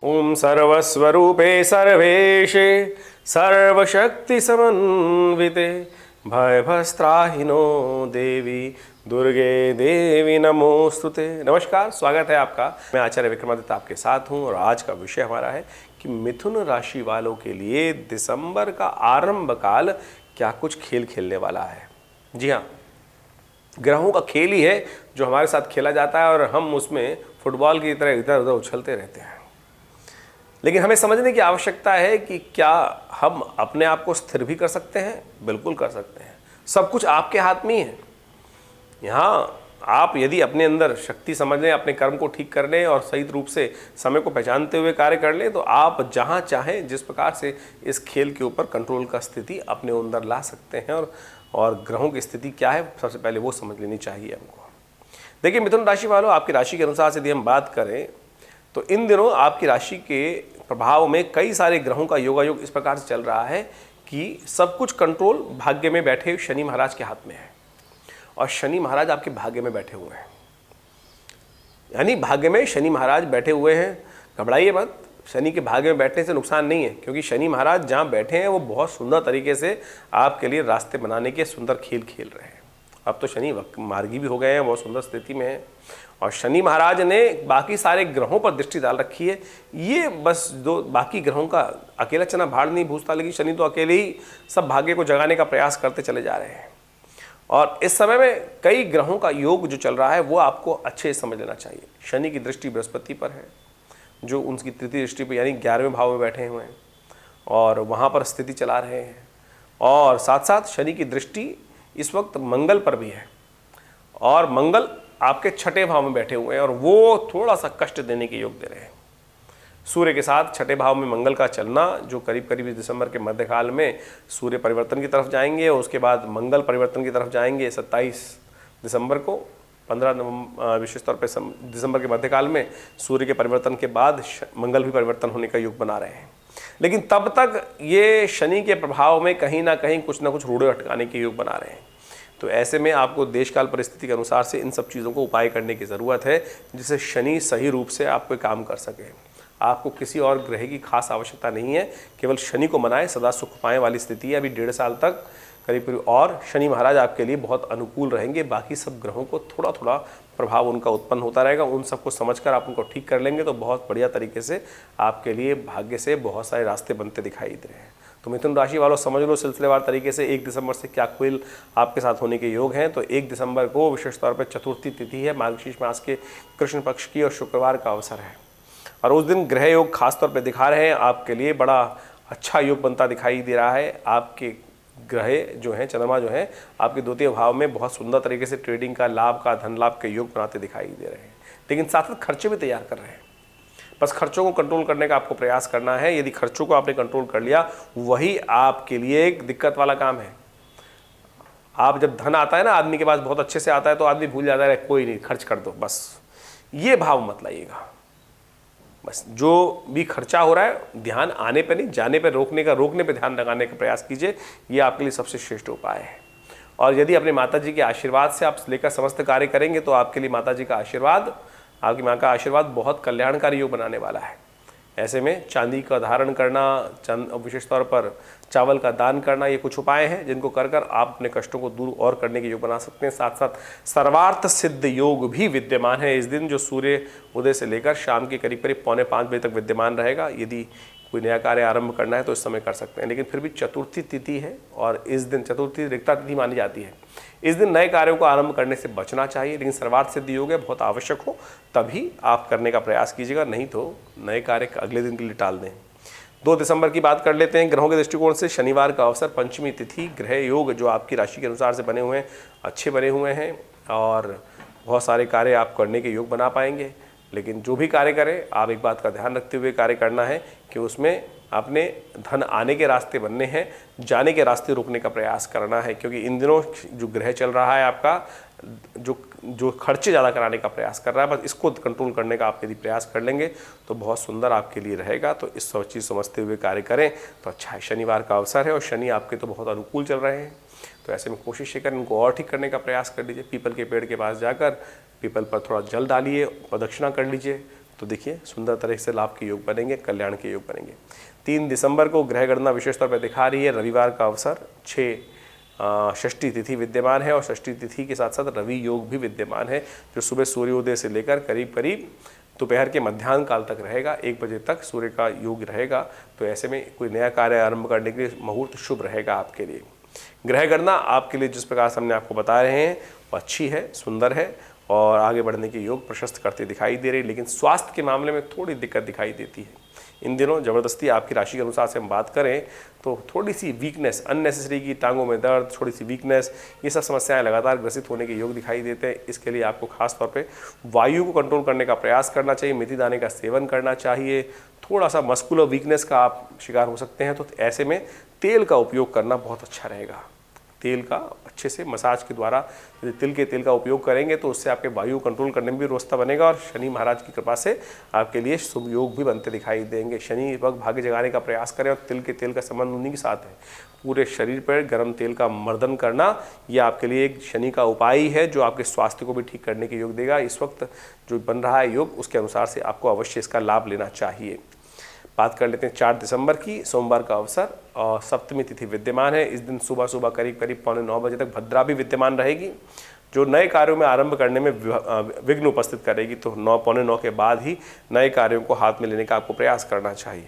ओम सर्वस्वरूपे सर्वेशे सर्वशक्ति समन्विते भयभस्त्राहिनो देवी दुर्गे देवी नमोस्तुते। नमस्कार, स्वागत है आपका। मैं आचार्य विक्रमादित्य आपके साथ हूं और आज का विषय हमारा है कि मिथुन राशि वालों के लिए दिसंबर का आरंभ काल क्या कुछ खेल खेलने वाला है। जी हाँ, ग्रहों का खेल ही है जो हमारे साथ खेला जाता है और हम उसमें फुटबॉल की तरह इधर उधर उछलते रहते हैं। लेकिन हमें समझने की आवश्यकता है कि क्या हम अपने आप को स्थिर भी कर सकते हैं? बिल्कुल कर सकते हैं। सब कुछ आपके हाथ में ही है। यहाँ आप यदि अपने अंदर शक्ति समझ लें, अपने कर्म को ठीक कर लें और सही रूप से समय को पहचानते हुए कार्य कर लें, तो आप जहाँ चाहें जिस प्रकार से इस खेल के ऊपर कंट्रोल का स्थिति अपने अंदर ला सकते हैं। और ग्रहों की स्थिति क्या है, सबसे पहले वो समझ लेनी चाहिए हमको। देखिए मिथुन राशि वालों, आपकी राशि के अनुसार से यदि हम बात करें तो इन दिनों आपकी राशि के प्रभाव में कई सारे ग्रहों का योगायोग इस प्रकार से चल रहा है कि सब कुछ कंट्रोल भाग्य में बैठे शनि महाराज के हाथ में है और शनि महाराज आपके भाग्य में बैठे हुए हैं। यानी भाग्य में शनि महाराज बैठे हुए हैं। घबराइए मत, शनि के भाग्य में बैठने से नुकसान नहीं है, क्योंकि शनि महाराज जहाँ बैठे हैं वो बहुत सुंदर तरीके से आपके लिए रास्ते बनाने के सुंदर खेल खेल रहे हैं। अब तो शनि मार्गी भी हो गए हैं, बहुत सुंदर स्थिति में है और शनि महाराज ने बाकी सारे ग्रहों पर दृष्टि डाल रखी है। ये बस दो बाकी ग्रहों का अकेला चना भाड़ नहीं भूजता, लेकिन शनि तो अकेले ही सब भाग्य को जगाने का प्रयास करते चले जा रहे हैं। और इस समय में कई ग्रहों का योग जो चल रहा है वो आपको अच्छे से समझ लेना चाहिए। शनि की दृष्टि बृहस्पति पर है, जो उनकी तृतीय दृष्टि पर यानी 11वें भाव में बैठे हुए हैं और वहाँ पर स्थिति चला रहे हैं। और साथ साथ शनि की दृष्टि इस वक्त मंगल पर भी है और मंगल आपके 6ठे भाव में बैठे हुए हैं और वो थोड़ा सा कष्ट देने के योग दे रहे हैं। सूर्य के साथ 6ठे भाव में मंगल का चलना, जो करीब करीब दिसंबर के मध्यकाल में सूर्य परिवर्तन की तरफ जाएंगे और उसके बाद मंगल परिवर्तन की तरफ जाएंगे 27 दिसंबर को। 15 नवंबर विशेष तौर पर दिसंबर के मध्यकाल में सूर्य के परिवर्तन के बाद मंगल भी परिवर्तन होने का योग बना रहे हैं। लेकिन तब तक ये शनि के प्रभाव में कहीं ना कहीं कुछ ना कुछ रूढ़े अटकाने के योग बना रहे हैं। तो ऐसे में आपको देशकाल परिस्थिति के अनुसार से इन सब चीज़ों को उपाय करने की ज़रूरत है, जिससे शनि सही रूप से आपको काम कर सके। आपको किसी और ग्रह की खास आवश्यकता नहीं है, केवल शनि को मनाएं, सदा सुख पाएं वाली स्थिति है। अभी 1.5 साल तक करीब करीब और शनि महाराज आपके लिए बहुत अनुकूल रहेंगे। बाकी सब ग्रहों को थोड़ा थोड़ा प्रभाव उनका उत्पन्न होता रहेगा। उन सबको समझकर आप उनको ठीक कर लेंगे तो बहुत बढ़िया तरीके से आपके लिए भाग्य से बहुत सारे रास्ते बनते दिखाई दे रहे हैं। तो मिथुन राशि वालों, समझ लो सिलसिलेवार तरीके से 1 दिसंबर से क्या कुल आपके साथ होने के योग हैं। तो 1 दिसंबर को विशेष तौर पर चतुर्थी तिथि है, मार्गशीर्ष मास के कृष्ण पक्ष की, और शुक्रवार का अवसर है। और उस दिन ग्रह योग खासतौर पर दिखा रहे हैं आपके लिए बड़ा अच्छा योग बनता दिखाई दे रहा है। आपके ग्रह जो हैं, चंद्रमा जो है आपके द्वितीय भाव में बहुत सुंदर तरीके से ट्रेडिंग का, लाभ का, धन लाभ के योग बनाते दिखाई दे रहे हैं। लेकिन साथ साथ खर्चे भी तैयार कर रहे हैं। बस खर्चों को कंट्रोल करने का आपको प्रयास करना है। यदि खर्चों को आपने कंट्रोल कर लिया, वही आपके लिए एक दिक्कत वाला काम है। आप जब धन आता है ना आदमी के पास, बहुत अच्छे से आता है, तो आदमी भूल जाता है कोई नहीं, खर्च कर दो, बस ये भाव मत लाइएगा। बस जो भी खर्चा हो रहा है ध्यान आने पे नहीं, जाने पे रोकने पे ध्यान लगाने का प्रयास कीजिए। ये आपके लिए सबसे श्रेष्ठ उपाय है। और यदि अपने माता जी के आशीर्वाद से आप लेकर समस्त कार्य करेंगे तो आपके लिए माता जी का आशीर्वाद, आपकी माँ का आशीर्वाद बहुत कल्याणकारी योग बनाने वाला है। ऐसे में चांदी का धारण करना, विशेष तौर पर चावल का दान करना, ये कुछ उपाय हैं जिनको कर कर आप अपने कष्टों को दूर और करने के योग बना सकते हैं। साथ साथ सर्वार्थ सिद्ध योग भी विद्यमान है इस दिन, जो सूर्य उदय से लेकर शाम के करीब करीब 4:45 बजे तक विद्यमान रहेगा। यदि कोई नया कार्य आरंभ करना है तो इस समय कर सकते हैं। लेकिन फिर भी चतुर्थी तिथि है और इस दिन चतुर्थी रिक्ता तिथि मानी जाती है। इस दिन नए कार्यों को आरंभ करने से बचना चाहिए। लेकिन सर्वार्थ सिद्ध योग है, बहुत आवश्यक हो तभी आप करने का प्रयास कीजिएगा, नहीं तो नए कार्य अगले दिन के लिए टाल दें। 2 दिसंबर की बात कर लेते हैं। ग्रहों के दृष्टिकोण से शनिवार का अवसर, पंचमी तिथि, ग्रह योग जो आपकी राशि के अनुसार से बने हुए हैं अच्छे बने हुए हैं और बहुत सारे कार्य आप करने के योग बना पाएंगे। लेकिन जो भी कार्य करें, आप एक बात का ध्यान रखते हुए कार्य करना है कि उसमें अपने धन आने के रास्ते बनने हैं, जाने के रास्ते रोकने का प्रयास करना है। क्योंकि इन दिनों जो ग्रह चल रहा है आपका, जो खर्चे ज़्यादा कराने का प्रयास कर रहा है, बस इसको कंट्रोल करने का आप यदि प्रयास कर लेंगे तो बहुत सुंदर आपके लिए रहेगा। तो इस सब चीज़ समझते हुए कार्य करें तो अच्छा है। शनिवार का अवसर है और शनि आपके तो बहुत अनुकूल चल रहे हैं। तो ऐसे में कोशिश ये करें इनको और ठीक करने का प्रयास कर लीजिए। पीपल के पेड़ के पास जाकर पीपल पर थोड़ा जल डालिए, प्रदक्षिणा कर लीजिए, तो देखिए सुंदर तरह से लाभ के योग बनेंगे, कल्याण के योग बनेंगे। 3 दिसंबर को ग्रह गणना विशेष तौर पर दिखा रही है, रविवार का अवसर, 6 षष्ठी तिथि विद्यमान है और षष्ठी तिथि के साथ साथ रवि योग भी विद्यमान है, जो सुबह सूर्योदय से लेकर करीब करीब दोपहर के मध्याह्न काल तक रहेगा। 1 बजे तक सूर्य का योग रहेगा। तो ऐसे में कोई नया कार्य आरंभ करने के लिए मुहूर्त शुभ रहेगा आपके लिए। ग्रह गणना आपके लिए जिस प्रकार से हमने आपको बता रहे हैं वो अच्छी है, सुंदर है और आगे बढ़ने के योग प्रशस्त करते दिखाई दे रही है, लेकिन स्वास्थ्य के मामले में थोड़ी दिक्कत दिखाई देती है इन दिनों। ज़बरदस्ती आपकी राशि के अनुसार से हम बात करें तो थोड़ी सी वीकनेस, अननेसेसरी की टांगों में दर्द, थोड़ी सी वीकनेस, ये सब समस्याएं लगातार ग्रसित होने के योग दिखाई देते हैं। इसके लिए आपको खास तौर पे वायु को कंट्रोल करने का प्रयास करना चाहिए, मेथी दाने का सेवन करना चाहिए। थोड़ा सा मस्कुलर वीकनेस का आप शिकार हो सकते हैं, तो ऐसे में तेल का उपयोग करना बहुत अच्छा रहेगा। तेल का अच्छे से मसाज के द्वारा यदि तिल के तेल का उपयोग करेंगे तो उससे आपके वायु कंट्रोल करने में भी रास्ता बनेगा और शनि महाराज की कृपा से आपके लिए शुभ योग भी बनते दिखाई देंगे। शनि वक्त भाग्य जगाने का प्रयास करें और तिल के तेल का संबंध उन्हीं के साथ है। पूरे शरीर पर गर्म तेल का मर्दन करना यह आपके लिए एक शनि का उपाय ही है, जो आपके स्वास्थ्य को भी ठीक करने के योग देगा। इस वक्त जो बन रहा है योग, उसके अनुसार से आपको अवश्य इसका लाभ लेना चाहिए। बात कर लेते हैं 4 दिसंबर की, सोमवार का अवसर और सप्तमी तिथि विद्यमान है। इस दिन सुबह सुबह करीब करीब 8:45 बजे तक भद्रा भी विद्यमान रहेगी, जो नए कार्यों में आरंभ करने में विघ्न उपस्थित करेगी। तो 9, 8:45 के बाद ही नए कार्यों को हाथ में लेने का आपको प्रयास करना चाहिए।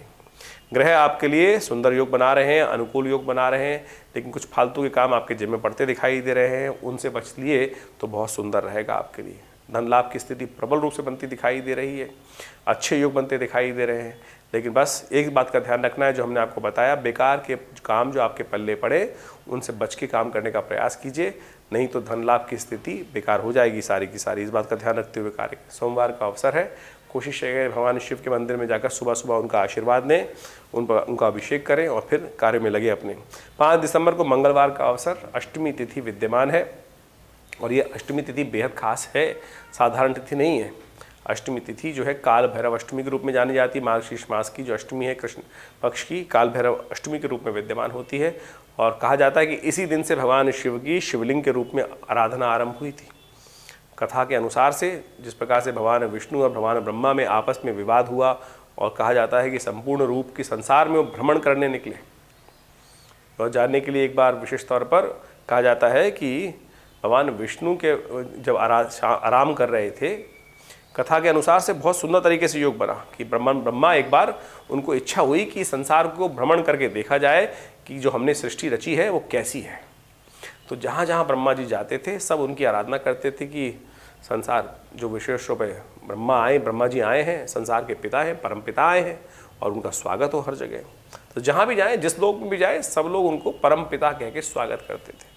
ग्रह आपके लिए सुंदर योग बना रहे हैं, अनुकूल योग बना रहे हैं, लेकिन कुछ फालतू के काम आपके जेब में पड़ते दिखाई दे रहे हैं, उनसे बच लिए तो बहुत सुंदर रहेगा आपके लिए। धन लाभ की स्थिति प्रबल रूप से बनती दिखाई दे रही है, अच्छे योग बनते दिखाई दे रहे हैं, लेकिन बस एक बात का ध्यान रखना है जो हमने आपको बताया, बेकार के काम जो आपके पल्ले पड़े उनसे बच के काम करने का प्रयास कीजिए, नहीं तो धन लाभ की स्थिति बेकार हो जाएगी सारी की सारी। इस बात का ध्यान रखते हुए कार्य। सोमवार का अवसर है, कोशिश है भगवान शिव के मंदिर में जाकर सुबह सुबह उनका आशीर्वाद लें, उनका अभिषेक करें और फिर कार्य में लगे अपने। 5 दिसंबर को मंगलवार का अवसर, अष्टमी तिथि विद्यमान है और ये अष्टमी तिथि बेहद खास है, साधारण तिथि नहीं है। अष्टमी तिथि जो है काल भैरव अष्टमी के रूप में जानी जाती है। मार्गशीर्ष मास की जो अष्टमी है कृष्ण पक्ष की, काल भैरव अष्टमी के रूप में विद्यमान होती है और कहा जाता है कि इसी दिन से भगवान शिव की शिवलिंग के रूप में आराधना आरंभ हुई थी। कथा के अनुसार से जिस प्रकार से भगवान विष्णु और भगवान ब्रह्मा में आपस में विवाद हुआ और कहा जाता है कि संपूर्ण रूप के संसार में वो भ्रमण करने निकले, और जानने के लिए एक बार विशेष तौर पर कहा जाता है कि भगवान विष्णु के जब आराम कर रहे थे, कथा के अनुसार से बहुत सुंदर तरीके से योग बना कि ब्रह्मा एक बार उनको इच्छा हुई कि संसार को भ्रमण करके देखा जाए कि जो हमने सृष्टि रची है वो कैसी है। तो जहाँ जहाँ ब्रह्मा जी जाते थे सब उनकी आराधना करते थे कि संसार जो विशेष रूप है ब्रह्मा जी आए हैं, संसार के पिता हैं, परम पिता आए हैं और उनका स्वागत हो हर जगह। तो जहाँ भी जाएँ, जिस लोक में भी जाए, सब लोग उनको परम पिता कह के स्वागत करते थे।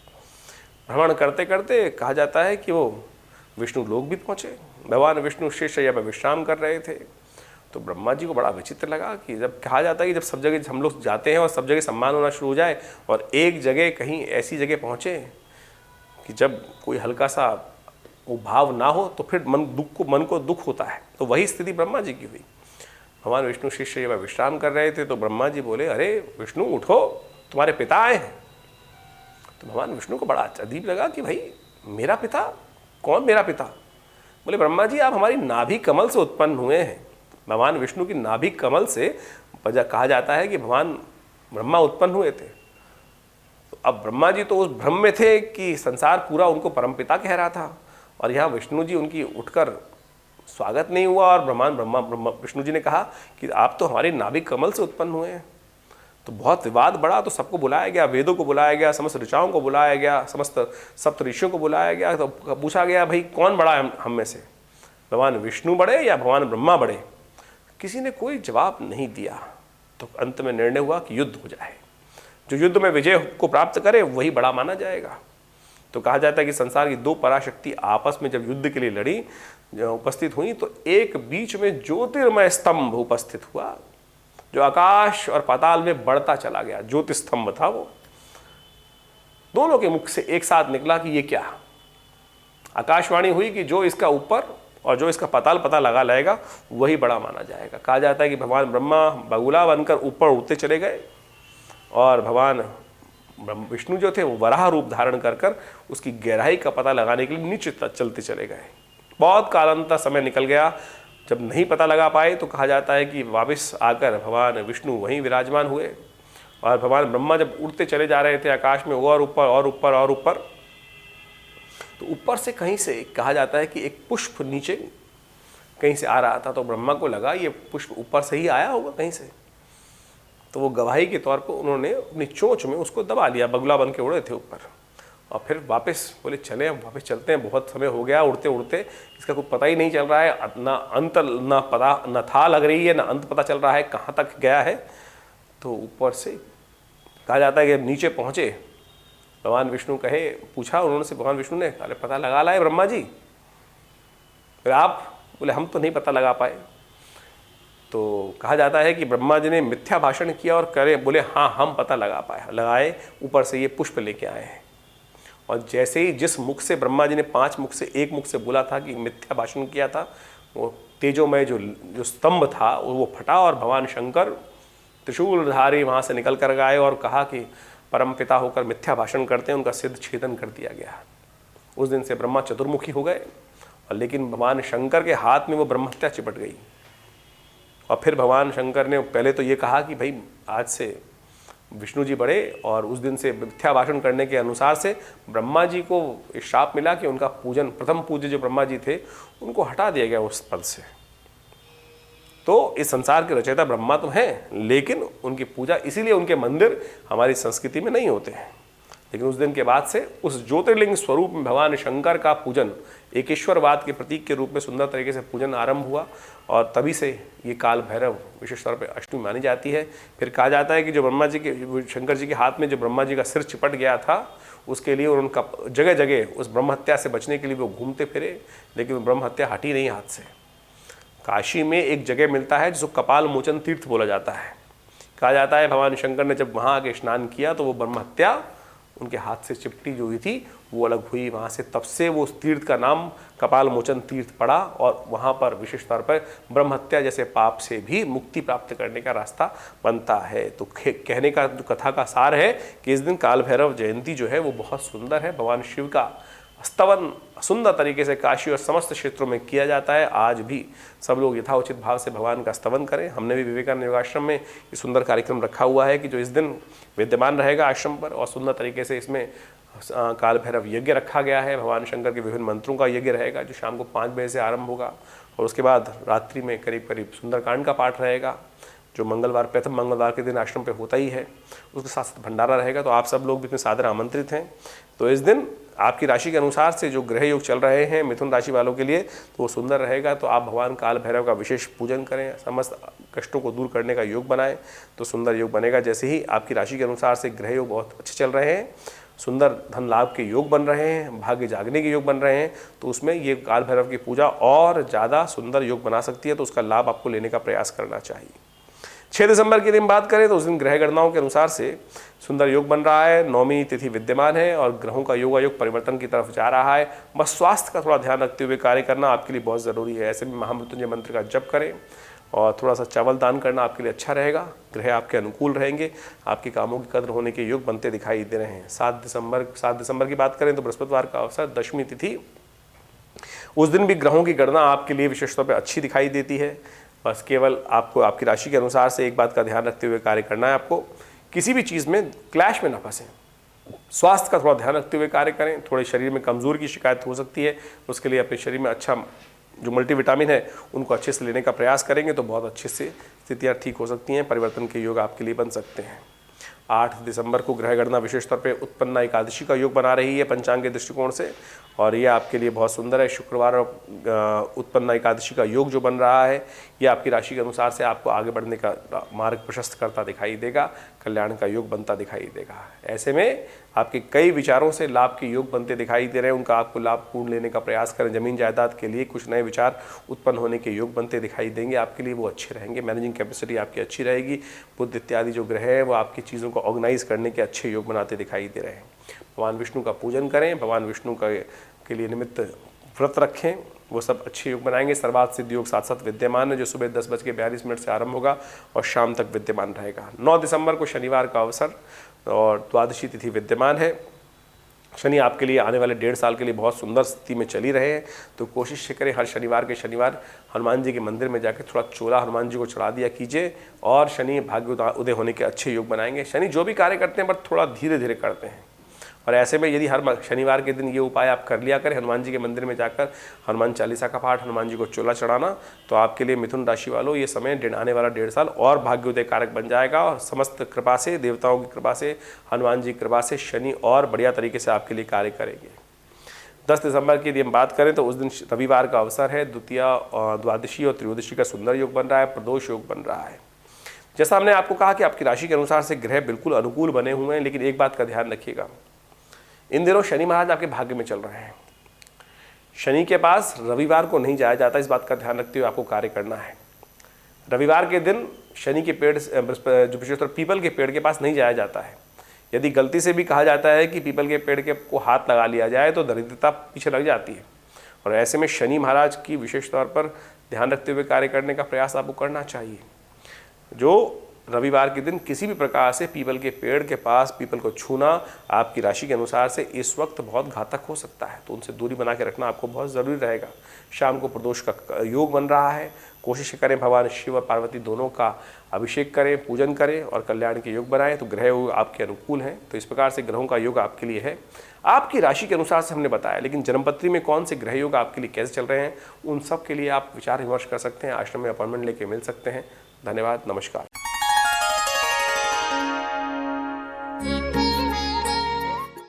भ्रमण करते करते कहा जाता है कि वो विष्णु लोक भी पहुँचे। भगवान विष्णु शेषशय्या पर विश्राम कर रहे थे, तो ब्रह्मा जी को बड़ा विचित्र लगा कि जब कहा जाता है कि जब सब जगह हम लोग जाते हैं और सब जगह सम्मान होना शुरू हो जाए और एक जगह कहीं ऐसी जगह पहुँचे कि जब कोई हल्का सा वो भाव ना हो तो फिर मन को दुख होता है। तो वही स्थिति ब्रह्मा जी की हुई। भगवान विष्णु शेषशय्या पर विश्राम कर रहे थे तो ब्रह्मा जी बोले, अरे विष्णु उठो, तुम्हारे पिता आए हैं। तो भगवान विष्णु को बड़ा अजीब लगा कि भाई मेरा पिता, कौन मेरा पिता? बोले ब्रह्मा जी आप हमारी नाभि कमल से उत्पन्न हुए हैं। भगवान विष्णु की नाभि कमल से कहा जाता है कि भगवान ब्रह्मा उत्पन्न हुए थे। तो अब ब्रह्मा जी तो उस भ्रम में थे कि संसार पूरा उनको परमपिता कह रहा था और यहाँ विष्णु जी उनकी उठकर स्वागत नहीं हुआ और ब्रह्मा विष्णु जी ने कहा कि आप तो हमारी नाभि कमल से उत्पन्न हुए हैं। तो बहुत विवाद बढ़ा, तो सबको बुलाया गया, वेदों को बुलाया गया, समस्त ऋचाओं को बुलाया गया, समस्त सप्त ऋषियों को बुलाया गया। तो पूछा गया भाई कौन बड़ा है हम में से, भगवान विष्णु बड़े या भगवान ब्रह्मा बड़े? किसी ने कोई जवाब नहीं दिया। तो अंत में निर्णय हुआ कि युद्ध हो जाए, जो युद्ध में विजय को प्राप्त करे वही बड़ा माना जाएगा। तो कहा जाता है कि संसार की 2 पराशक्ति आपस में जब युद्ध के लिए लड़ी, उपस्थित हुई, तो एक बीच में ज्योतिर्मय स्तंभ उपस्थित हुआ जो आकाश और पाताल में बढ़ता चला गया। ज्योति स्तंभ था वो। दोनों के मुख से एक साथ निकला कि ये क्या? आकाशवाणी हुई कि जो इसका ऊपर और जो इसका पाताल पता लगा लाएगा वही बड़ा माना जाएगा। कहा जाता है कि भगवान ब्रह्मा बगुला बनकर ऊपर उड़ते चले गए और भगवान विष्णु जो थे वो वराह रूप धारण कर उसकी गहराई का पता लगाने के लिए नीचे चलते चले गए। बहुत कालांतर समय निकल गया जब नहीं पता लगा पाए तो कहा जाता है कि वापस आकर भगवान विष्णु वहीं विराजमान हुए, और भगवान ब्रह्मा जब उड़ते चले जा रहे थे आकाश में और ऊपर और ऊपर और ऊपर, तो ऊपर से कहीं से कहा जाता है कि एक पुष्प नीचे कहीं से आ रहा था, तो ब्रह्मा को लगा ये पुष्प ऊपर से ही आया होगा कहीं से, तो वो गवाही के तौर पर उन्होंने अपनी चोंच में उसको दबा लिया, बगुला बन के उड़े थे ऊपर, और फिर वापस बोले चले हम वापस चलते हैं, बहुत समय हो गया उड़ते उड़ते, इसका कोई पता ही नहीं चल रहा है, ना अंत ना पता न था लग रही है, ना अंत पता चल रहा है कहाँ तक गया है। तो ऊपर से कहा जाता है कि नीचे पहुँचे, भगवान विष्णु कहे, पूछा उन्होंने से, भगवान विष्णु ने, अरे पता लगा लाए ब्रह्मा जी? फिर आप बोले हम तो नहीं पता लगा पाए। तो कहा जाता है कि ब्रह्मा जी ने मिथ्या भाषण किया और करे बोले हाँ हम पता लगाए, ऊपर से ये पुष्प लेके आए हैं। और जैसे ही जिस मुख से ब्रह्मा जी ने 5 मुख से एक मुख से बोला था कि मिथ्या भाषण किया था, वो तेजोमय जो स्तंभ था वो फटा, और भगवान शंकर त्रिशूलधारी वहाँ से निकल कर गए और कहा कि परम पिता होकर मिथ्या भाषण करते हैं, उनका सिद्ध छेदन कर दिया गया। उस दिन से ब्रह्मा चतुर्मुखी हो गए, और लेकिन भगवान शंकर के हाथ में वो ब्रह्महत्या चिपट गई। और फिर भगवान शंकर ने पहले तो ये कहा कि भाई आज से विष्णु जी बड़े, और उस दिन से मिथ्या भाषण करने के अनुसार से ब्रह्मा जी को श्राप मिला कि उनका पूजन, प्रथम पूज्य जो ब्रह्मा जी थे उनको हटा दिया गया उस पद से। तो इस संसार के रचयिता ब्रह्मा तो हैं, लेकिन उनकी पूजा, इसीलिए उनके मंदिर हमारी संस्कृति में नहीं होते हैं। लेकिन उस दिन के बाद से उस ज्योतिर्लिंग स्वरूप में भगवान शंकर का पूजन, एकेश्वरवाद के प्रतीक के रूप में सुंदर तरीके से पूजन आरंभ हुआ, और तभी से ये काल भैरव विशेष तौर पर अष्टमी मानी जाती है। फिर कहा जाता है कि जो ब्रह्मा जी के, शंकर जी के हाथ में जो ब्रह्मा जी का सिर चिपट गया था, उसके लिए उनका जगह जगह उस ब्रह्म हत्या से बचने के लिए वो घूमते फिरे, लेकिन ब्रह्म हत्या हटी नहीं हाथ से। काशी में एक जगह मिलता है जिसको कपाल मोचन तीर्थ बोला जाता है। कहा जाता है भगवान शंकर ने जब वहाँ आके स्नान किया तो वो ब्रह्म हत्या उनके हाथ से चिपटी जो हुई थी वो अलग हुई वहाँ से, तब से वो उस तीर्थ का नाम कपाल मोचन तीर्थ पड़ा, और वहाँ पर विशेष तौर पर ब्रह्म हत्या जैसे पाप से भी मुक्ति प्राप्त करने का रास्ता बनता है। तो कहने का जो कथा का सार है कि इस दिन काल भैरव जयंती जो है वो बहुत सुंदर है। भगवान शिव का स्तवन सुंदर तरीके से काशी और समस्त क्षेत्रों में किया जाता है। आज भी सब लोग यथाउचित भाव से भगवान का स्तवन करें। हमने भी विवेकानंद योगाश्रम में ये सुंदर कार्यक्रम रखा हुआ है कि जो इस दिन विद्यमान रहेगा आश्रम पर, और सुंदर तरीके से इसमें काल भैरव यज्ञ रखा गया है। भगवान शंकर के विभिन्न मंत्रों का यज्ञ रहेगा जो शाम को 5 बजे से आरंभ होगा, और उसके बाद रात्रि में करीब करीब सुंदरकांड का पाठ रहेगा जो मंगलवार, प्रथम मंगलवार के दिन आश्रम पे होता ही है। उसके साथ साथ भंडारा रहेगा। तो आप सब लोग भी इसमें सादर आमंत्रित हैं। तो इस दिन आपकी राशि के अनुसार से जो ग्रह योग चल रहे हैं मिथुन राशि वालों के लिए, तो वो सुंदर रहेगा। तो आप भगवान काल भैरव का विशेष पूजन करें, समस्त कष्टों को दूर करने का योग बनाएं, तो सुंदर योग बनेगा। जैसे ही आपकी राशि के अनुसार से ग्रह योग बहुत अच्छे चल रहे हैं, सुंदर धन लाभ के योग बन रहे हैं, भाग्य जागने के योग बन रहे हैं, तो उसमें ये काल भैरव की पूजा और ज़्यादा सुंदर योग बना सकती है। तो उसका लाभ आपको लेने का प्रयास करना चाहिए। 6 दिसंबर की दिन बात करें तो उस दिन ग्रह गणनाओं के अनुसार से सुंदर योग बन रहा है। 9वीं तिथि विद्यमान है और ग्रहों का योगायोग परिवर्तन की तरफ जा रहा है। बस स्वास्थ्य का थोड़ा ध्यान रखते हुए कार्य करना आपके लिए बहुत ज़रूरी है। ऐसे में महामृत्युंजय मंत्र का जप करें और थोड़ा सा चावल दान करना आपके लिए अच्छा रहेगा। ग्रह आपके अनुकूल रहेंगे, आपके कामों की कद्र होने के योग बनते दिखाई दे रहे हैं। 7 दिसंबर की बात करें तो बृहस्पतिवार का अवसर, 10वीं तिथि, उस दिन भी ग्रहों की गणना आपके लिए विशेष तौर पर अच्छी दिखाई देती है। बस केवल आपको आपकी राशि के अनुसार से एक बात का ध्यान रखते हुए कार्य करना है। आपको किसी भी चीज़ में क्लैश में ना फंसें, स्वास्थ्य का थोड़ा ध्यान रखते हुए कार्य करें। थोड़े शरीर में कमज़ोरी की शिकायत हो सकती है, उसके लिए अपने शरीर में अच्छा जो मल्टीविटामिन है उनको अच्छे से लेने का प्रयास करेंगे तो बहुत अच्छे से स्थितियाँ ठीक हो सकती हैं। परिवर्तन के योग आपके लिए बन सकते हैं। 8 दिसंबर को ग्रह गणना विशेष तौर पे उत्पन्ना एकादशी का योग बना रही है पंचांग के दृष्टिकोण से, और ये आपके लिए बहुत सुंदर है। शुक्रवार और उत्पन्ना एकादशी का योग जो बन रहा है ये आपकी राशि के अनुसार से आपको आगे बढ़ने का मार्ग प्रशस्त करता दिखाई देगा, कल्याण का योग बनता दिखाई देगा। ऐसे में आपके कई विचारों से लाभ के योग बनते दिखाई दे रहे हैं, उनका आपको लाभ पूर्ण लेने का प्रयास करें। जमीन जायदाद के लिए कुछ नए विचार उत्पन्न होने के योग बनते दिखाई देंगे, आपके लिए वो अच्छे रहेंगे। मैनेजिंग कैपेसिटी आपकी अच्छी रहेगी। बुध इत्यादि जो ग्रह है वो आपकी चीज़ों को ऑर्गेनाइज करने के अच्छे योग बनाते दिखाई दे रहे हैं। भगवान विष्णु का पूजन करें, भगवान विष्णु के लिए निमित्त व्रत रखें, वो सब अच्छे योग बनाएंगे। सर्वार्थ सिद्धि योग साथ साथ विद्यमान है जो सुबह 10:42 से आरंभ होगा और शाम तक विद्यमान रहेगा। 9 दिसंबर को शनिवार का अवसर और द्वादशी तिथि विद्यमान है। शनि आपके लिए आने वाले 1.5 साल के लिए बहुत सुंदर स्थिति में चल ही रहे हैं। तो कोशिश करें हर शनिवार के शनिवार हनुमान जी के मंदिर में जाकर थोड़ा चोला हनुमान जी को चढ़ा दिया कीजिए, और शनि भाग्य उदय होने के अच्छे योग बनाएंगे। शनि जो भी कार्य करते हैं पर थोड़ा धीरे धीरे करते हैं, और ऐसे में यदि हर शनिवार के दिन ये उपाय आप कर लिया करें, हनुमान जी के मंदिर में जाकर हनुमान चालीसा का पाठ, हनुमान जी को चोला चढ़ाना, तो आपके लिए मिथुन राशि वालों ये समय आने वाला 1.5 साल और भाग्योदय कारक बन जाएगा। और समस्त कृपा से, देवताओं की कृपा से, हनुमान जी की कृपा से शनि और बढ़िया तरीके से आपके लिए कार्य करेंगे। 10 दिसंबर की यदि हम बात करें तो उस दिन रविवार का अवसर है। द्वितीया, द्वादशी और त्रयोदशी का सुंदर योग बन रहा है, प्रदोष योग बन रहा है। जैसा हमने आपको कहा कि आपकी राशि के अनुसार से ग्रह बिल्कुल अनुकूल बने हुए हैं, लेकिन एक बात का ध्यान रखिएगा, इन दिनों शनि महाराज आपके भाग्य में चल रहे हैं। शनि के पास रविवार को नहीं जाया जाता, इस बात का ध्यान रखते हुए आपको कार्य करना है। रविवार के दिन शनि के पेड़, जो विशेषकर पीपल के पेड़ के पास नहीं जाया जाता है। यदि गलती से भी कहा जाता है कि पीपल के पेड़ के को हाथ लगा लिया जाए तो दरिद्रता पीछे लग जाती है, और ऐसे में शनि महाराज की विशेष तौर पर ध्यान रखते हुए कार्य करने का प्रयास आपको करना चाहिए। जो रविवार के दिन किसी भी प्रकार से पीपल के पेड़ के पास पीपल को छूना आपकी राशि के अनुसार से इस वक्त बहुत घातक हो सकता है, तो उनसे दूरी बना के रखना आपको बहुत ज़रूरी रहेगा। शाम को प्रदोष का योग बन रहा है, कोशिश करें भगवान शिव और पार्वती दोनों का अभिषेक करें, पूजन करें और कल्याण के योग बनाएं, तो ग्रह आपके अनुकूल हैं। तो इस प्रकार से ग्रहों का योग आपके लिए है। आपकी राशि के अनुसार से हमने बताया, लेकिन जन्मपत्री में कौन से ग्रह योग आपके लिए कैसे चल रहे हैं, उन सब के लिए आप विचार विमर्श कर सकते हैं। आश्रम में अपॉइंटमेंट लेके मिल सकते हैं। धन्यवाद, नमस्कार।